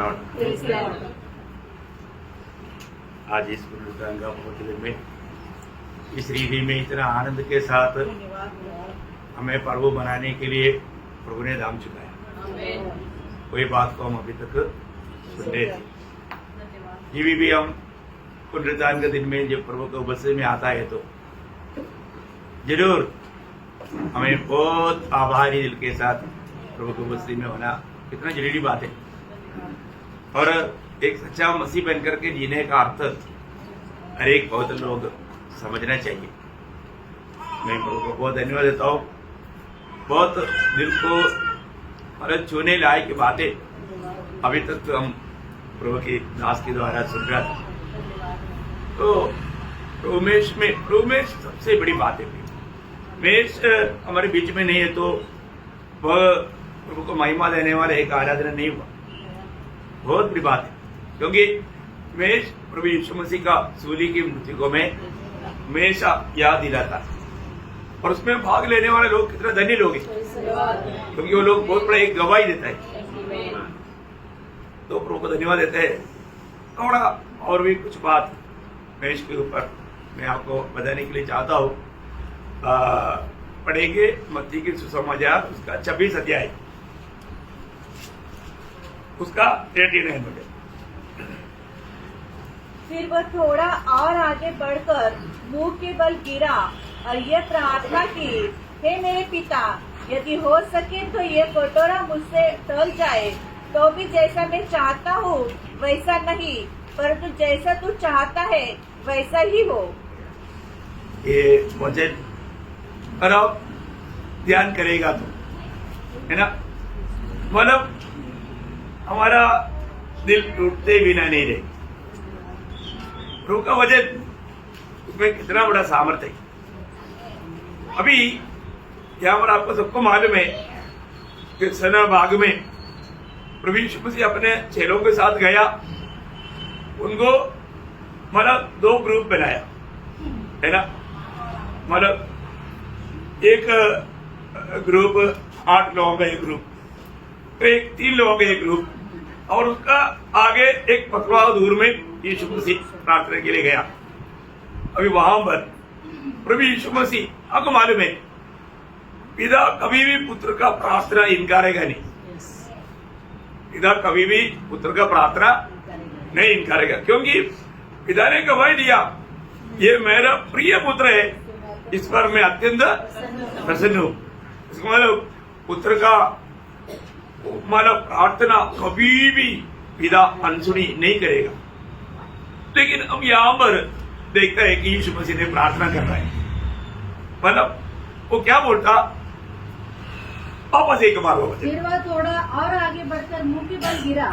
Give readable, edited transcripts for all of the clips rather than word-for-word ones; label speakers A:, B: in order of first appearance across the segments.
A: Lord.
B: आज इस पुनरुत्थान में इस रीति में इतना आनंद के साथ हमें प्रभु बनाने के लिए प्रभु ने दाम चुकाया। कोई बात को हम अभी तक सुन रहे थे। ये भी हम पुनरुत्थान के दिन में जब प्रभु के उपस्थिति में आता है तो जरूर हमें बहुत आभारी दिल के साथ प्रभु की उपस्थिति में होना कितना जरूरी बात है। और एक सच्चा मसीह बनकर के जीने का अर्थ हर एक बहुत लोग समझना चाहिए। मैं प्रभु को बहुत धन्यवाद देता हूँ। बहुत दिल को मतलब छूने लायक बातें अभी तक हम प्रभु के दास के द्वारा सुन रहा था। तो उमेश सबसे बड़ी बात है। उमेश हमारे बीच में नहीं है तो वह प्रभु को महिमा देने वाला एक आराधना नहीं हुआ। बहुत बड़ी बात है क्योंकि उमेश प्रभु यीशु मसीह का सूली की मृत्यु में हमेशा याद दिलाता और उसमें भाग लेने वाले लोग कितने धन्य लोग हैं क्योंकि वो लोग बहुत बड़ा एक गवाही देता है। तो प्रभु को धन्यवाद देते हैं। थोड़ा और भी कुछ बात उमेश के ऊपर मैं आपको बताने के लिए चाहता हूँ। पढ़ेंगे मत्ती की सुसमाचार उसका 26 अध्याय उसका 39 में।
A: फिर वह थोड़ा और आगे बढ़कर मुंह के बल गिरा और यह प्रार्थना की, हे मेरे पिता, यदि हो सके तो ये कटोरा मुझसे टल जाए, तो भी जैसा मैं चाहता हूँ वैसा नहीं, परंतु जैसा तू चाहता है वैसा ही हो।
B: ये वचन और आप ध्यान करेगा तो है ना, मतलब हमारा दिल टूटते बिना नहीं रहे। प्रभु का वचन उसमें कितना बड़ा सामर्थ्य है। अभी यहाँ पर आपको सबको मालूम है कि सना बाग में प्रभु यीशु मसीह अपने चेलों के साथ गया। उनको मतलब 2 ग्रुप बनाया है ना, मतलब एक ग्रुप 8 लोगों का एक ग्रुप, तो एक 3 लोगों का एक ग्रुप, और उसका आगे एक पथराव दूर में यीशु मसीह प्रार्थना के लिए गया। अभी वहां पर प्रभु यीशु मसीह आपको मालूम है पिता कभी भी पुत्र का प्रार्थना इनकारेगा नहीं। पिता कभी भी पुत्र का प्रार्थना नहीं इनकारेगा क्योंकि पिता ने गवाही दिया, ये मेरा प्रिय पुत्र है, इस पर मैं अत्यंत प्रसन्न हूँ। इसको मतलब पुत्र का मतलब प्रार्थना कभी भी पिता अनसुनी नहीं करेगा। लेकिन अब यहाँ पर देखता है कि यीशु मसीह ने प्रार्थना कर रहा है, मतलब वो क्या बोलता, वापस एक बार होगा।
A: फिर वह थोड़ा और आगे बढ़कर मुंह के बल गिरा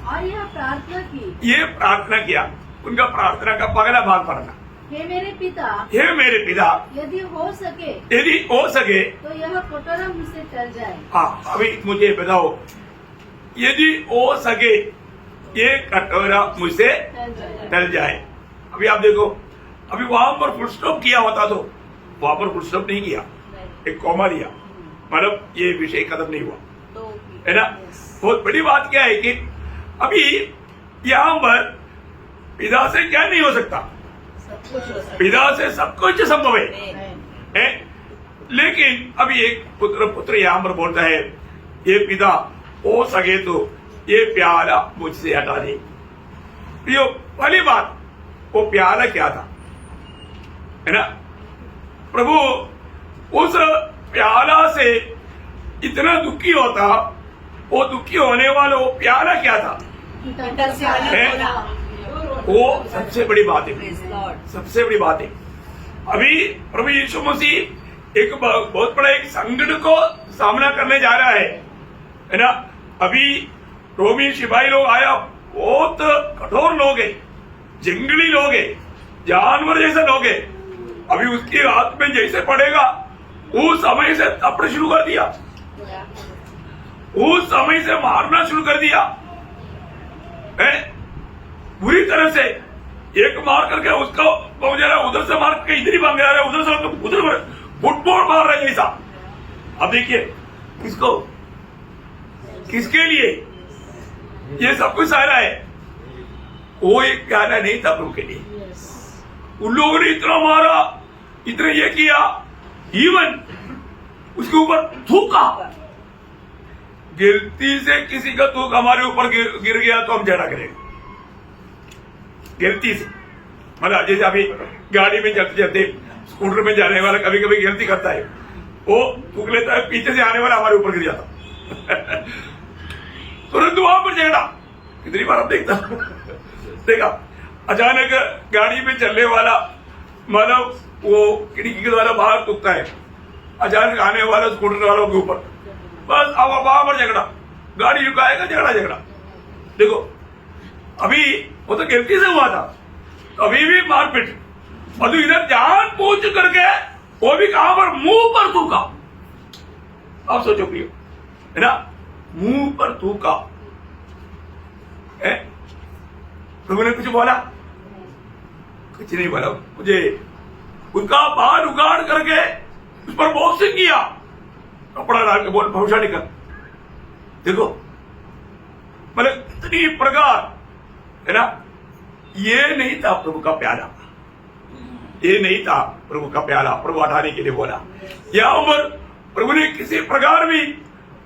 A: और यह प्रार्थना की,
B: ये प्रार्थना किया। उनका प्रार्थना का पगला भाग पढ़ना,
A: हे मेरे पिता,
B: हे मेरे पिता,
A: यदि हो सके तो यह कटोरा मुझसे टल जाए।
B: हाँ, अभी मुझे बताओ, यदि हो सके ये कटोरा मुझसे टल जाए। अभी आप देखो, अभी वहां पर फुल स्टॉप किया होता तो वहां पर फुल स्टॉप नहीं किया, एक कॉमा दिया, मतलब ये विषय खत्म नहीं हुआ है ना। बहुत बड़ी बात क्या है कि अभी यहाँ पर पिता से क्या नहीं हो सकता, पिता से सब कुछ संभव है। लेकिन अभी एक पुत्र यहाँ पर बोलता है, ये पिता हो सके तो ये प्याला मुझसे हटा दे। यो पहली बात, वो प्याला क्या था है ना, प्रभु उस प्याला से इतना दुखी होता, वो दुखी होने वाला वो प्याला क्या था, वो सबसे बड़ी बात है, सबसे बड़ी बात है। अभी प्रभु यीशु मसीह एक बहुत बड़ा एक संकट को सामना करने जा रहा है ना। अभी रोमी सिपाही लोग आया, बहुत कठोर लोग हैं, जंगली लोग हैं, जानवर जैसे लोग हैं। अभी उसके हाथ में जैसे पड़ेगा उस समय से तपड़ शुरू कर दिया, उस समय से मारना शुरू कर दिया है बुरी तरह से। एक मार करके उसको उधर से मार के इधर ही भाग रहा है, उधर से उधर फुटबॉल मार रहा है जैसा। अब देखिए किसको, किसके लिए ये सब कुछ सारा है। वो एक गाना नहीं था प्रभु के लिए। उन लोगों ने इतना मारा, इतना ये किया, इवन उसके ऊपर थूका। गलती से किसी का थूक हमारे ऊपर गिर गया तो हम झगड़ा करेंगे। गलती से मतलब जैसे अभी गाड़ी में चलते चलते स्कूटर में जाने वाला कभी कभी गलती करता है, वो थूक लेता है, पीछे से आने वाला हमारे ऊपर गिर जाता तुरंत वहां पर झगड़ा। कितनी बार आप देखा अचानक गाड़ी में चलने वाला मतलब वो खिड़की के द्वारा बाहर थूकता है, अचानक आने वाला स्कूटर वालों के ऊपर, बस अब वहां पर झगड़ा, गाड़ी रुकाएगा, झगड़ा। देखो अभी वो तो गलती से हुआ था, अभी भी मारपीट, और तो इधर जान पूछ करके वो भी कहां पर, मुंह पर थूका। आप सोचो प्रियो, है ना, मुंह पर थूका। प्रभु ने कुछ बोला? कुछ नहीं बोला। मुझे उसका बाल उगाड़ करके उस पर बॉक्सिंग किया, कपड़ा डाल के बोल भविष्य कर। देखो मतलब इतनी प्रकार, है ना, ये नहीं था प्रभु का प्यारा, ये नहीं था प्रभु का प्यारा। प्रभु हटाने के लिए बोला। यहाँ पर प्रभु ने किसी प्रकार भी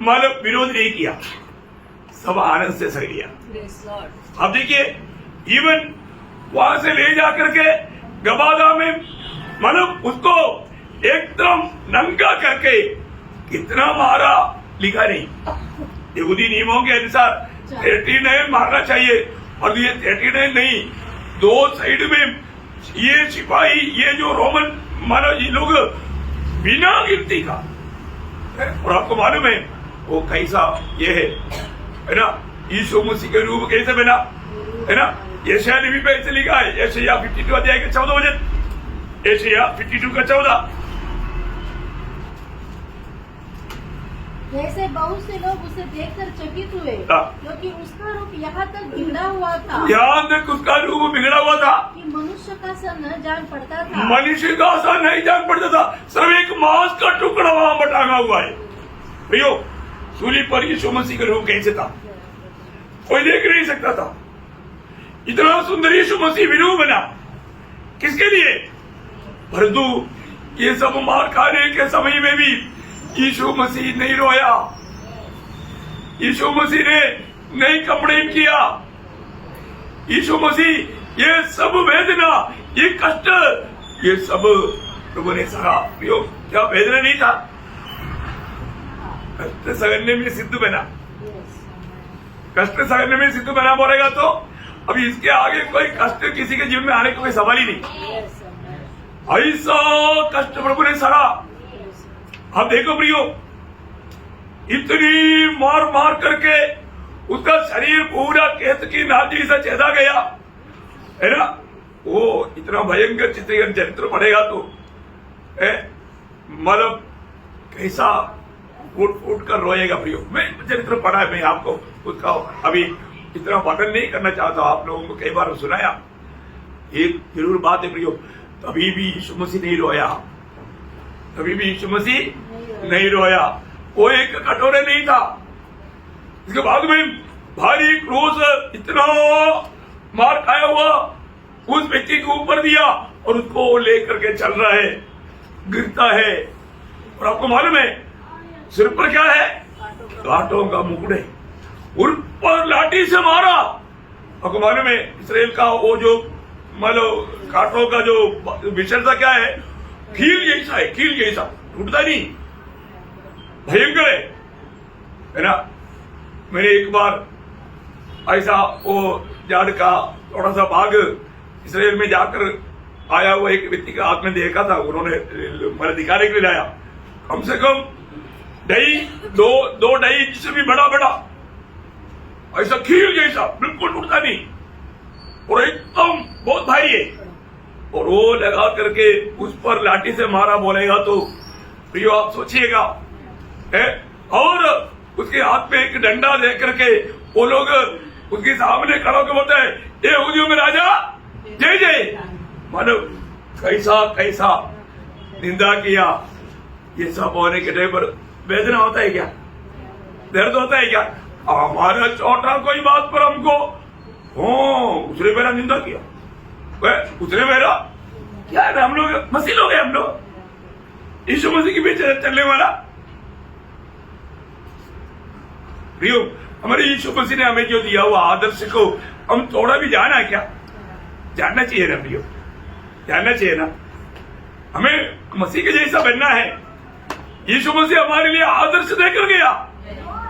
B: मतलब विरोध नहीं किया, सब आनंद से सह लिया। अब देखिए इवन वहां से ले जाकर के गबादा में मतलब उसको एकदम नंगा करके कितना मारा लिखा नहीं। यहूदी नियमों के अनुसार 39 मारना चाहिए, और ये 39 नहीं, दो साइड में ये सिपाही, ये जो रोमन मानव ये लोग बिना गिनती का, और आपको मालूम है वो कैसा ये है ना, यीशु मसीह के रूप कैसे बना, है ना। यशायाह नबी पे ऐसे लिखा है, यशायाह 52 अध्याय के 14 वचन, यशायाह 52 का 14।
C: जैसे बहुत से लोग उसे देखकर चकित हुए, क्योंकि उसका रूप यहाँ तक बिगड़ा हुआ था,
B: यहाँ तक उसका रूप बिगड़ा हुआ था
C: कि मनुष्य का सा न जान पड़ता था,
B: मनुष्य का सा नहीं जान पड़ता था। सिर्फ एक मांस का टुकड़ा वहां पर टांगा हुआ है। भैया सूली पर यीशु मसीह का रूप कैसे था, कोई देख नहीं सकता था। इतना सुंदर यीशु मसीह विरूप बना, किसके लिए? परंतु ये सब मार खाने के समय में भी यीशु मसीह नहीं रोया, यीशु मसीह ने नहीं कंप्लेन किया। यीशु मसीह ये सब वेदना, ये कष्ट, ये सब प्रभु ने सहा। क्या वेदना नहीं था? कष्ट सहने में सिद्ध बना, कष्ट सहने में सिद्ध बना बोलेगा तो अभी इसके आगे कोई कष्ट किसी के जीवन में आने का कोई सवाल ही नहीं। ऐसा कष्ट प्रभु ने सहा। अब देखो प्रियो, इतनी मार मार करके उसका शरीर पूरा केत की नाटी से छेदा गया, है ना। वो इतना भयंकर चित्रीकरण चरित्र पड़ेगा तो मतलब कैसा फूट फूट कर रोएगा प्रियो। मैं चरित्र पढ़ा है, मैं आपको उसका अभी इतना वर्णन नहीं करना चाहता, आप लोगों को कई बार सुनाया। एक जरूर बात है प्रियो, कभी भी यीशु मसीह नहीं रोया, कभी भी यीशु मसीह नहीं रोया। वो एक कटोरे नहीं था। इसके बाद में भारी क्रूस इतना मार खाया हुआ उस व्यक्ति के ऊपर दिया और उसको लेकर के चल रहा है, गिरता है। और आपको मालूम है सिर पर क्या है? कांटों का मुकुट है। उन पर लाठी से मारा। आपको मालूम है इस्राएल का वो जो मतलब कांटों का जो विशेषता क्या है? कील जैसा है, कील जैसा, टूटता नहीं, भयंकर है ना। मैंने एक बार ऐसा वो झाड़ का थोड़ा सा भाग इसराइल में जाकर आया हुआ एक व्यक्ति का हाथ में देखा था, उन्होंने मैंने दिखाने के लिए लाया। कम से कम ढाई दो ढाई जिससे भी बड़ा बड़ा ऐसा कील जैसा, बिल्कुल टूटता नहीं और एकदम बहुत भारी है। और वो लगा करके उस पर लाठी से मारा बोलेगा तो प्रियो आप सोचिएगा। और उसके हाथ में एक डंडा दे करके वो लोग उसके सामने खड़ा होकर बोलते हैं, ये यहूदियों में राजा जय जय। मानो कैसा कैसा निंदा किया। ये सब होने के टाइम पर वेदना होता है क्या? दर्द होता है क्या? हमारा छोटा कोई बात पर हमको उसने मेरा निंदा किया, उसने मेरा क्या है, हम लोग मसीह लोग हैं, हम लोग यीशु मसीह के पीछे चलने वाला। प्रियो, हमारे यीशु मसीह ने हमें जो दिया हुआ आदर्श को हम थोड़ा भी जाना है क्या? जानना चाहिए ना प्रियो, जानना चाहिए ना। हमें मसीह के जैसा बनना है। यीशु मसीह हमारे लिए आदर्श देकर गया,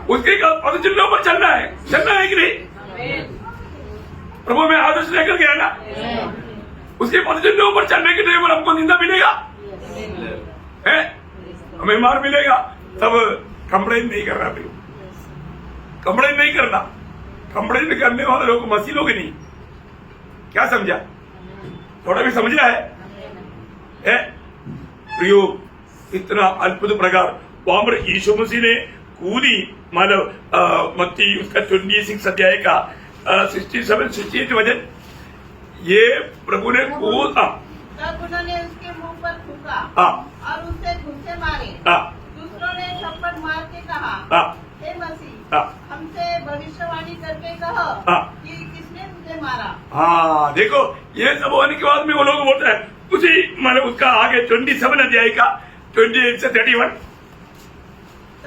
B: उसके पदचिन्हों पर चलना है कि नहीं? प्रभु में आदर्श लेकर गया ना, उसके पदचिन्हों पर चलने के टाइम पर हमको निंदा मिलेगा, है हमें मार मिलेगा, तब कंप्लेन नहीं करना प्रियो, कंप्लेन नहीं करना। कंप्लेन करने वाले लोग मसीह लोग नहीं। क्या समझा? थोड़ा भी समझ रहा है प्रियो? इतना अद्भुत प्रकार वहां पर यीशु मसीह ने कूदी, मानव मत्ती उसका 26 अध्याय का 67 वचन, ये प्रभु ने कूद,
D: तब उन्होंने उसके मुंह पर थूका और उसे घूंसे मारे। दूसरों ने थप्पड़ मार के कहा, हे मसीह, हमसे भविष्यवाणी करके कहो कि किसने तुझे मारा।
B: हाँ देखो, ये सब होने के बाद में वो लोग बोलते हैं, उसी माने उसका आगे 27 अध्याय का 28 से 31,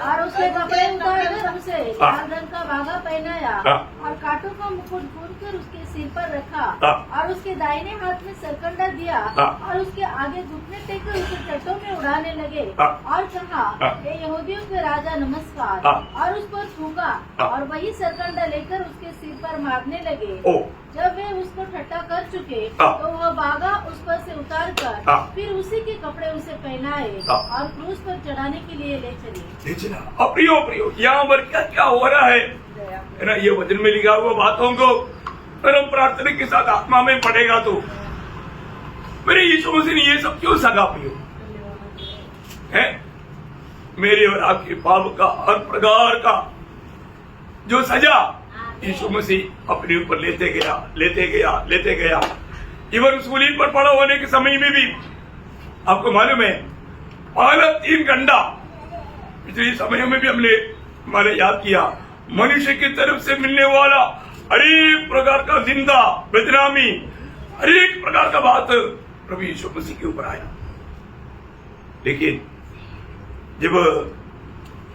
C: और उसके कपड़े उतारकर उसे लाल रंग का धागा पहनाया और कांटों का मुकुट भूनकर उसके सिर पर रखा और उसके दाहिने हाथ में सरकंडा दिया और उसके आगे घुटने टेकर उसे तटों में उड़ाने लगे और कहा, हे यहूदियों के राजा नमस्कार, और उस पर थूका और वही सरकंडा लेकर उसके सिर पर मारने लगे। जब वे उसको ठट्ठा कर चुके तो वह भागा उस पर से उतार कर फिर उसी के कपड़े उसे पहनाए और क्रूस पर चढ़ाने के लिए ले चले।
B: प्रियो प्रियो, यहाँ पर क्या क्या हो रहा है ना, ये वचन में लिखा हुआ बातों को अगर हम प्रार्थना के साथ आत्मा में पड़ेगा तो मेरे यीशु मसीह ने ये सब क्यों सगा प्रियो? है मेरे और आपके पाप का हर प्रकार का जो सजा यीशु मसीह अपने ऊपर लेते गया। इवन सूलीन पर पड़ा होने के समय में भी आपको मालूम है, पहला 3 घंटा पिछले समयों में भी हमने हमारे याद किया, मनुष्य की तरफ से मिलने वाला हर एक प्रकार का जिंदा बदनामी, हर एक प्रकार का बात प्रभु यीशु मसीह के ऊपर आया। लेकिन जब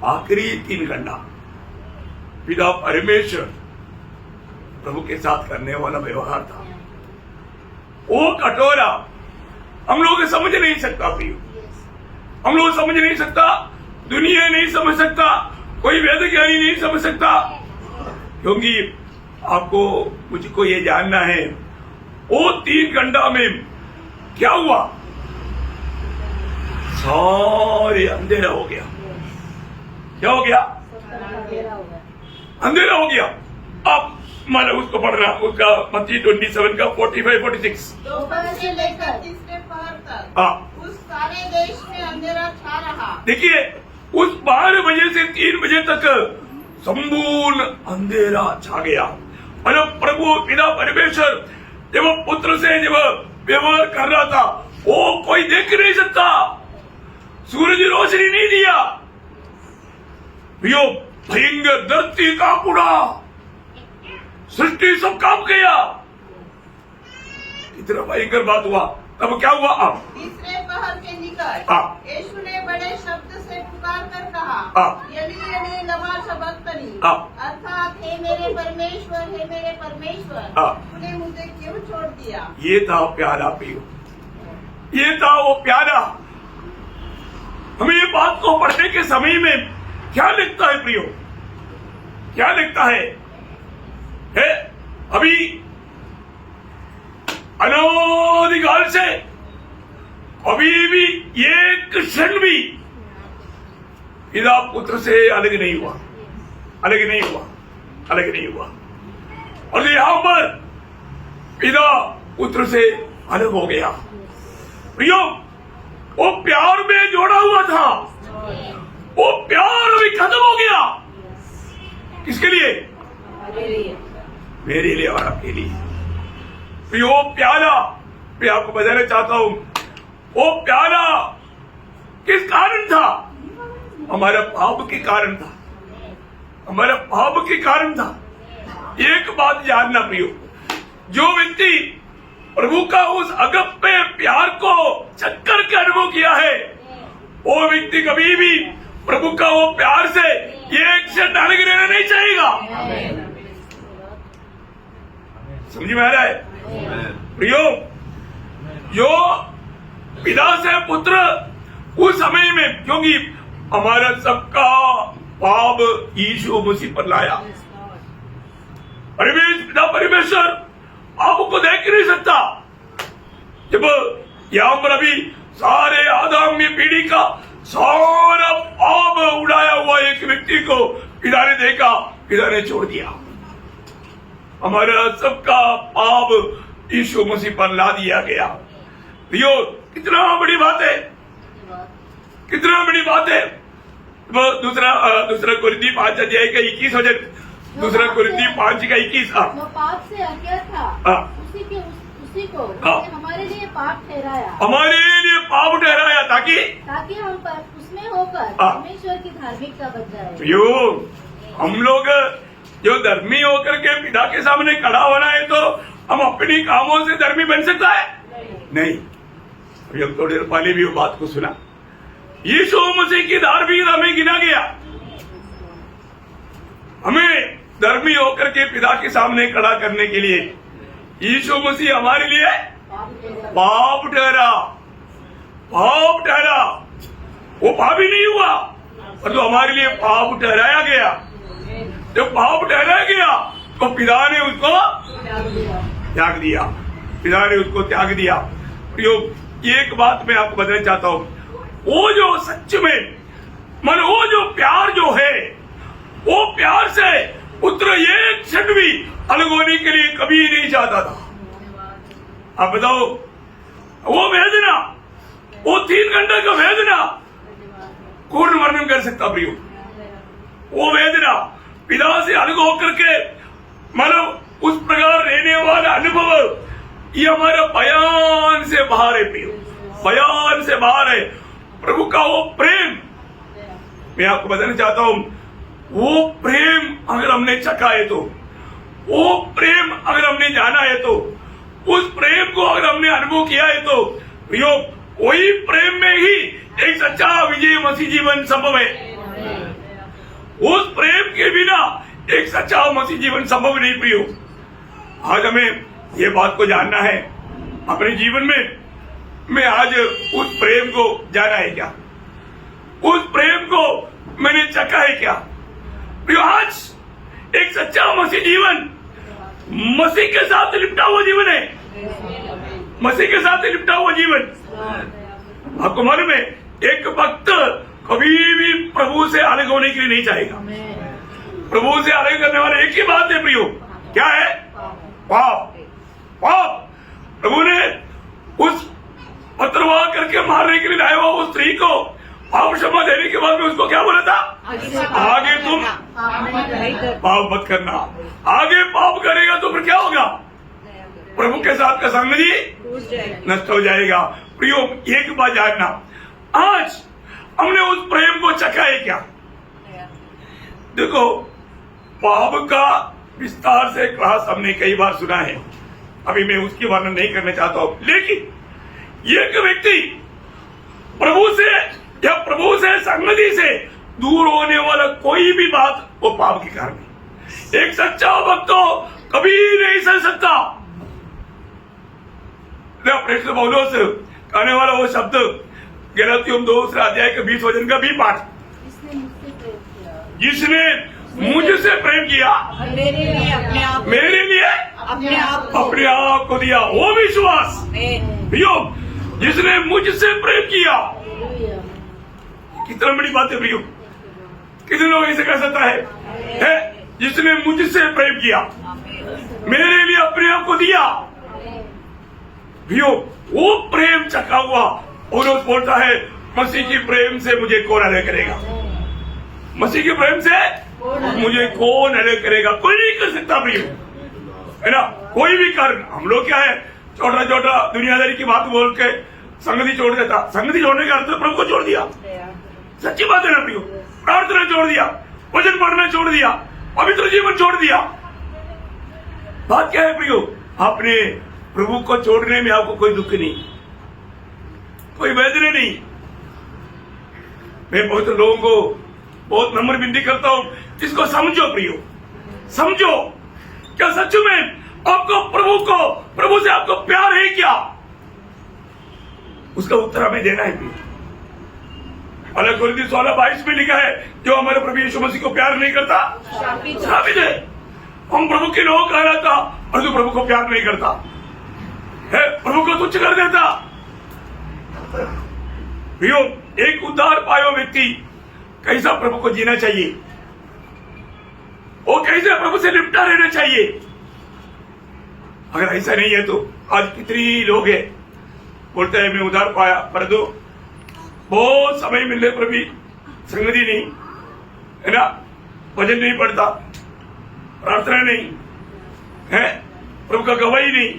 B: आखिरी 3 घंटा पिता परमेश्वर प्रभु के साथ करने वाला व्यवहार था, वो कटोरा हम लोग समझ नहीं सकता प्रियो, हम लोग समझ नहीं सकता, दुनिया नहीं समझ सकता, कोई वेद ज्ञानी नहीं समझ सकता, क्योंकि आपको मुझको ये जानना है वो 3 घंटा में क्या हुआ, सारे अंधेरा हो गया। क्या हो गया? अंधेरा हो गया। अब मानो उसको पढ़ना, उसका मत्ती 27 का 45-46
D: दोपहर से लेकर तीसरे पहर तक उस सारे देश में अंधेरा छा रहा।
B: देखिए, उस 12 बजे से 3 बजे तक संपूर्ण अंधेरा छा गया। और प्रभु पिता परमेश्वर जब पुत्र से जब व्यवहार कर रहा था, वो कोई देख नहीं सकता, सूरज रोशनी नहीं दिया, यो भयंकर धरती कांप उड़ा, सृष्टि सब कांप गया। इतना भयंकर बात हुआ। तब क्या हुआ? अब
D: तीसरे पहर के निकट यीशु ने बड़े शब्द से पुकार कर कहा, यली यली लमा शबक्तनी, अर्थात हे मेरे परमेश्वर, तूने मुझे क्यों छोड़ दिया।
B: ये था प्यारा प्रियो, ये था वो प्यारा। हमें ये बात को पढ़ने के समय में क्या लिखता है प्रियो? क्या लिखता है? अभी अनादिकाल से अभी भी एक क्षण भी पिता पुत्र से अलग नहीं हुआ। और यहां पर पिता पुत्र से अलग हो गया। प्रियो, वो प्यार में जोड़ा हुआ था, वो प्यार अभी खत्म हो गया। किसके लिए? मेरे लिए और आपके लिए। प्रियो, प्याला मैं आपको बताना चाहता हूं, वो प्याला किस कारण था? हमारा पाप के कारण था, हमारे पाप के कारण था। एक बात जानना प्रियो, जो व्यक्ति प्रभु का उस अगप्पे प्यार को चक्कर के अनुभव किया है, वो व्यक्ति कभी भी प्रभु का वो प्यार से एक क्षण डाल के रहना नहीं चाहेगा। समझ में आ रहा है प्रियो? जो पिता से पुत्र उस समय में, क्योंकि हमारा सबका पाप यीशु मसीह पर लाया। परमेश्वर आपको देख नहीं सकता। जब यहाँ पर अभी सारे आदम की पीढ़ी का सारा पाप उड़ाया हुआ एक व्यक्ति को पिता ने देखा, पिता ने छोड़ दिया। हमारा सबका पाप यीशु मसीह पर ला दिया गया। प्रियो, कितना बड़ी बात है, कितना बड़ी बात है। वो दूसरा कुरिन्थी 5 अध्याय का 21 वचन, दूसरा कुरिन्थी 5 का 21।
C: वो पाप से अज्ञात था, उसी को हमारे लिए पाप ठहराया,
B: हमारे लिए पाप ठहराया, ताकि
C: हम पर उसमें होकर परमेश्वर की धार्मिकता बन जाए।
B: यो, हम लोग जो धर्मी होकर के पिता के सामने खड़ा होना है, तो हम अपनी कामों से धर्मी बन सकता है? नहीं। अभी हम थोड़ी देर पहले भी वो बात को सुना। यीशु मसीह की धार्मिकता में गिना गया। हमें धर्मी होकर के पिता के सामने खड़ा करने के लिए यीशु मसीह हमारे लिए पाप ठहरा, पाप ठहरा। वो पापी नहीं हुआ, परंतु हमारे लिए पाप ठहराया गया। जब पाप ठहराया गया तो पिता ने उसको त्याग दिया, पिता ने उसको त्याग दिया। एक बात मैं आपको बताना चाहता हूँ, वो जो सच में मन, वो जो प्यार जो है, वो प्यार से पुत्र एक क्षण भी अलग होने के लिए कभी नहीं चाहता था। आप बताओ, वो वेदना, वो 3 घंटे का वेदना कौन वर्णन कर सकता प्रियो? वो वेदना, पिता से अलग होकर के मतलब उस प्रकार रहने वाला अनुभव, ये हमारा बयान से बाहर है प्रियो, बयान से बाहर है। प्रभु का वो प्रेम, मैं आपको बताना चाहता हूं, वो प्रेम अगर हमने चखा है, तो वो प्रेम अगर हमने जाना है, तो उस प्रेम को अगर हमने अनुभव किया है, तो प्रियो, वही प्रेम में ही एक सच्चा विजय मसीह जीवन संभव है। उस प्रेम के बिना एक सच्चा मसीह जीवन संभव नहीं प्रियो। आज हमें ये बात को जानना है अपने जीवन में। मैं आज उस प्रेम को जाना है क्या? उस प्रेम को मैंने चखा है क्या? प्रियो, आज एक सच्चा मसीह जीवन मसीह के साथ लिपटा हुआ जीवन है, मसीह के साथ लिपटा हुआ जीवन। आपको मालूम है, एक भक्त कभी भी प्रभु से अलग होने के लिए नहीं चाहेगा। प्रभु से अलग करने वाला एक ही बात है प्रियो, क्या है? पाप। पाप। प्रभु ने उस पत्रवाह करके मारने के लिए लाया हुआ उस स्त्री को पाप क्षमा देने के बाद में उसको क्या बोला था? आगे तुम पाप मत करना। आगे पाप करेगा तो फिर क्या होगा? प्रभु के साथ का संगति नष्ट हो जाएगा। प्रियो, एक बात जानना, आज हमने उस प्रेम को चखा है क्या? देखो, पाप का विस्तार से क्लास हमने कई बार सुना है, अभी मैं उसकी वर्णन नहीं करना चाहता हूं। लेकिन एक व्यक्ति प्रभु से या प्रभु से संगति से दूर होने वाला कोई भी बात, वो पाप के कारण है। एक सच्चा भक्त तो कभी नहीं सह सकता। प्रेषित पौलुस कहने वाला वो शब्द, गलातियों 2 अध्याय के 20 वचन का भी पाठ, जिसने मुझसे प्रेम किया
A: मेरे लिए अपने
B: आप को दिया, वो विश्वास। प्रियो, जिसने मुझसे प्रेम किया, कितना बड़ी बात है प्रियो। कितने लोग ऐसे कर सकता है? जिसने मुझसे प्रेम किया, मेरे लिए अपने आप को दिया। प्रियो, वो प्रेम चखा हुआ और बोलता है, मसीह की प्रेम से मुझे कौन अलग करेगा? मसीह के प्रेम से मुझे कौन अलग करेगा? कोई नहीं कर सकता प्रियो, है ना? कोई भी कारण। हम लोग क्या है, छोटा छोटा दुनियादारी की बात बोल के संगति छोड़ देता। संगति छोड़ने का अर्थ प्रभु को छोड़ दिया। सच्ची बात है ना प्रियो? प्रार्थना छोड़ दिया। वचन पढ़ना छोड़ दिया, पवित्र जीवन छोड़ दिया। बात क्या है प्रियो? आपने प्रभु को छोड़ने में आपको कोई दुख नहीं, कोई वेदना नहीं। मैं बहुत लोगों को बहुत नम्र विनती करता हूं, इसको समझो प्रियो, समझो। क्या सच में आपको प्रभु से आपको प्यार है क्या? उसका उत्तर हमें देना है प्रियो। अलग कुरिन्थियों 16:22 में लिखा है, जो हमारे प्रभु यीशु मसीह को प्यार नहीं करता श्रापित है। हम प्रभु के लोग कहलाता और जो प्रभु को प्यार नहीं करता है, प्रभु को तुच्छ कर देता। प्रियो, एक उद्धार पाया व्यक्ति कैसा प्रभु को जीना चाहिए, वो कैसे प्रभु से लिपटा रहना चाहिए। अगर ऐसा नहीं है तो आज कितनी लोग हैं बोलते हैं मैं उद्धार पाया, परंतु बहुत समय मिलने पर भी संगति नहीं है ना, भजन नहीं पढ़ता, प्रार्थना नहीं है, प्रभु का गवाही नहीं।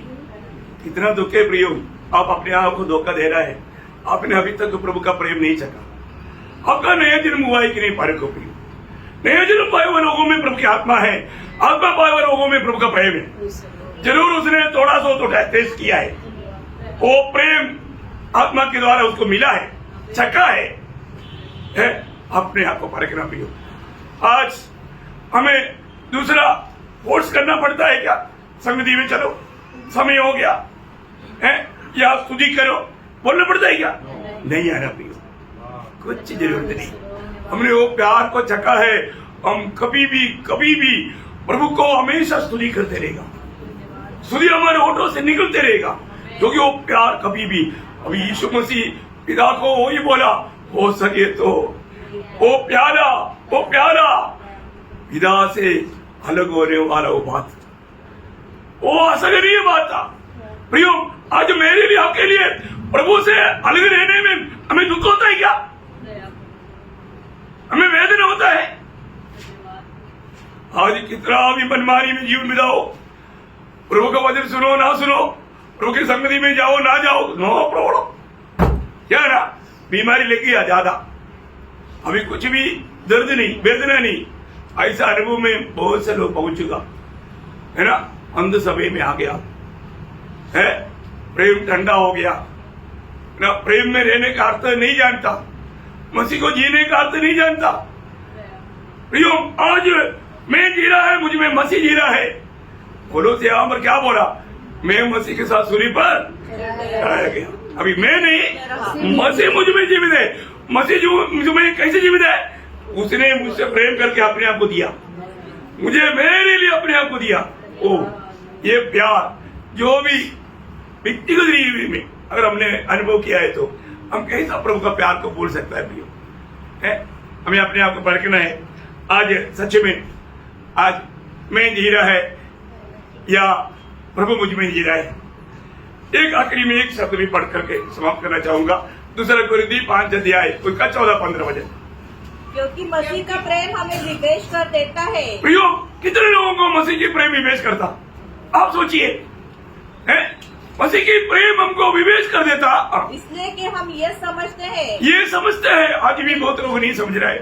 B: कितना दुख है प्रियो, आप अपने आप को धोखा दे रहा है। आपने अभी तक प्रभु का प्रेम नहीं चखा। आपका नया जन्म हुआ है कि नहीं पारे को प्रियो? नया जन्म पाए हुए लोगों में प्रभु की आत्मा है, आत्मा पाए हुए लोगों में प्रभु का प्रेम है। जरूर उसने थोड़ा सा तो टेस्ट किया है, वो प्रेम आत्मा के द्वारा उसको मिला है, चखा है। अपने आप को परखना प्रियो। आज हमें दूसरा फोर्स करना पड़ता है क्या? संगति में चलो, समय हो गया है, या स्तुति करो, बोलना पड़ता है क्या? नहीं आना प्रियो, कुछ जरूरत नहीं। हमने वो प्यार को चखा है, हम कभी भी प्रभु को हमेशा स्तुति करते रहेगा। स्तुति हमारे होठों से निकलते रहेगा, क्योंकि वो प्यार कभी भी, अभी यीशु मसीह पिता को वही बोला, हो सके तो वो प्यारा पिता से अलग होने वाला वो बात, वो असहनीय बात था प्रियो। आज मेरे लिए, आपके लिए प्रभु से अलग रहने में हमें दुख होता है क्या? हमें वेदना होता है? आज कितना भी मनमानी में जीवन बिताओ, प्रभु का वचन सुनो ना सुनो, प्रभु की संगति में जाओ ना जाओ, नो प्रॉब्लम। क्या ना बीमारी लगी है ज्यादा, अभी कुछ भी दर्द नहीं, वेदना नहीं। ऐसा अनुभव में बहुत से लोग पहुंच चुका है ना। अंध समय में आ गया है, प्रेम ठंडा हो गया ना, प्रेम में रहने का अर्थ नहीं जानता, मसीह को जीने का अर्थ नहीं जानता। प्रियो, आज मैं जी रहा है, मुझ में मसीह जी रहा है। बोलो से यहाँ पर क्या बोला? मैं मसीह के साथ सूली पर चढ़ाया गया। अभी मैं नहीं, मसीह मुझ में जीवित है। मसीह जो मुझ में कैसे जीवित है? उसने मुझसे प्रेम करके अपने आप को दिया, मुझे मेरे लिए अपने आप को दिया। ओ ये प्यार जो भी व्यक्तिगत जीवन में अगर हमने अनुभव किया है, तो हम कैसा प्रभु का प्यार को भूल सकता है प्रियो? है हमें अपने आप को परखना है। आज सच में आज मैं जी रहा है या प्रभु मुझ में जी रहा है? एक आखिरी में एक शब्द भी पढ़ करके समाप्त करना चाहूंगा। दूसरा कुरिन्थियों 5 अध्याय उसका 14-15 वचन।
A: क्योंकि मसीह का प्रेम हमें विवेश कर देता है।
B: प्रियो, कितने लोगों को मसीह की प्रेम विवेश करता? आप सोचिए, है मसीह की प्रेम हमको विवेश कर देता,
A: इसलिए कि हम ये समझते हैं,
B: आज भी बहुत लोग नहीं समझ रहे।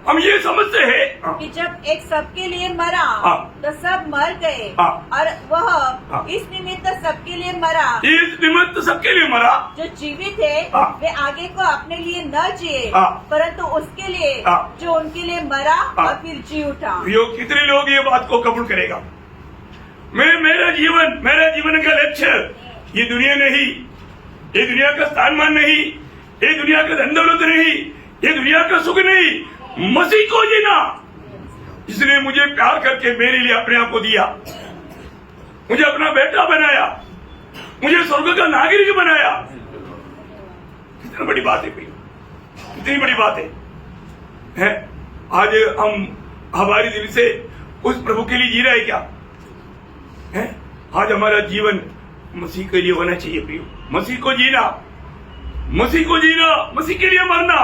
B: हम ये समझते हैं
A: कि जब एक सबके लिए मरा तो सब मर गए, और वह इस निमित्त सबके लिए मरा, जो जीवित है वे आगे को अपने लिए न जिए, परंतु उसके लिए जो उनके लिए मरा और फिर जी उठा।
B: कितने लोग ये बात को कबूल करेगा? मेरा जीवन का लक्ष्य ये दुनिया नहीं, ये दुनिया का स्थानमान नहीं, ये दुनिया का धन दौलत नहीं, ये दुनिया का सुख नहीं, मसीह को जीना। इसने मुझे प्यार करके मेरे लिए अपने आप को दिया, मुझे अपना बेटा बनाया, मुझे स्वर्ग का नागरिक बनाया। कितनी बड़ी बात है प्रिय, कितनी बड़ी बात है? आज हम हमारे दिल से उस प्रभु के लिए जी रहे हैं क्या? है आज हमारा जीवन मसीह के लिए होना चाहिए प्रियो। मसीह को जीना, मसीह के लिए मरना,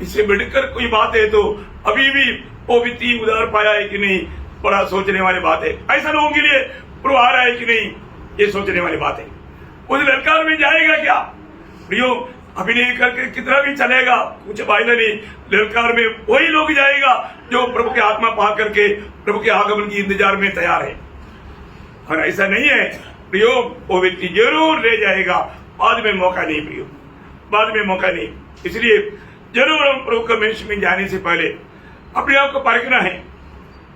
B: इससे बढ़कर कोई बात है तो अभी भी वो व्यक्ति उधार पाया है कि नहीं, बड़ा सोचने वाली बात है। ऐसा लोगों के लिए प्रभु आ रहा है कि नहीं, ये सोचने वाली बात है। उस ललकार में जाएगा क्या प्रियो? अभिनय करके कितना भी चलेगा, कुछ फायदा नहीं। ललकार में वही लोग जाएगा जो प्रभु की आत्मा पा करके प्रभु के आगमन की इंतजार में तैयार है। और ऐसा नहीं है प्रियो, वो व्यक्ति जरूर ले जाएगा, बाद में मौका नहीं प्रियो, बाद में मौका नहीं। इसलिए जरूर हम प्रभु के मंच में जाने से पहले अपने आप को परखना है,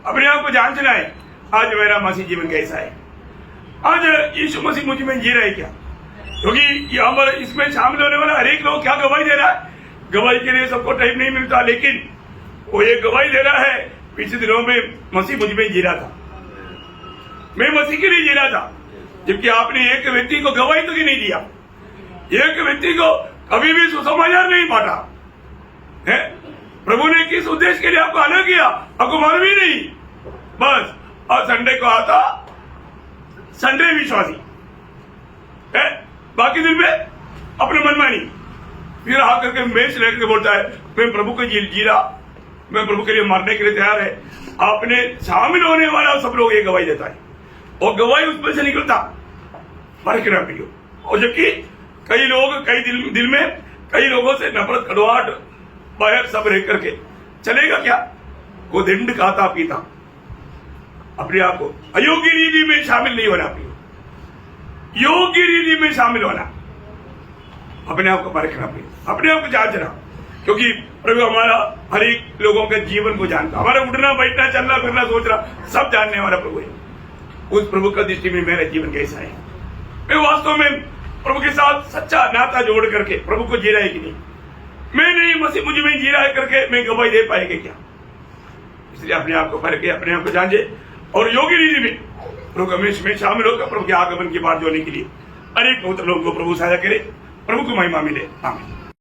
B: अपने आप को जांचना है, आज मेरा मसीह जीवन कैसा है, आज यीशु मसीह मुझ में जी रहा है क्या। क्योंकि हमारे इसमें शामिल होने वाला हर एक लोग क्या गवाही दे रहा है, गवाही के लिए सबको टाइम नहीं मिलता, लेकिन वो ये गवाही दे रहा है पिछले दिनों में मसीह मुझ में जी रहा था, मैं मसीह के लिए जी रहा था। जबकि आपने एक व्यक्ति को गवाही तो नहीं दिया, एक व्यक्ति को कभी भी सुसमाचार नहीं बांटा है। प्रभु ने किस उद्देश्य के लिए आपको अलग किया, आपको मालूम ही नहीं। बस और संडे को आता, संडे विश्वासी है, बाकी दिन में अपने मनमानी। फिर आकर के मेज लेकर के बोलता है मैं प्रभु को जी रहा, मैं प्रभु के लिए मरने के लिए तैयार है। आपने शामिल होने वाला सब लोग ये गवाही देता है, और गवाही उसमें से निकलता फर्क ना पियो। और जबकि कई लोग कई दिल में कई लोगों से नफरत, कड़वाहट बाहर सब रह करके चलेगा क्या। वो दंड खाता पीता अपने आप को अयोग्य रीति में शामिल नहीं होना पियो, योग्य रीति में शामिल होना, अपने आप को परखना पियो, अपने आप को जांचना। क्योंकि प्रभु हमारा हर एक लोगों के जीवन को जानता, हमारा उठना बैठना चलना फिरना सोचना सब जानने वाला प्रभु है। उस प्रभु का दृष्टि में मेरा जीवन कैसा है, मैं वास्तव में प्रभु के साथ सच्चा नाता जोड़ करके प्रभु को जी रहा है कि नहीं, मैं नहीं मसीह मुझ में जी रहा है करके मैं गवाही दे पाएंगे क्या। इसलिए अपने आप को परखे, अपने आप को जांचे, और योग्य रीति में प्रभु का मेष में शामिल होकर प्रभु के आगमन की बात जोड़ने के लिए अनेक लोगों को प्रभु सहायता करे। प्रभु को महिमा मिले, आमीन।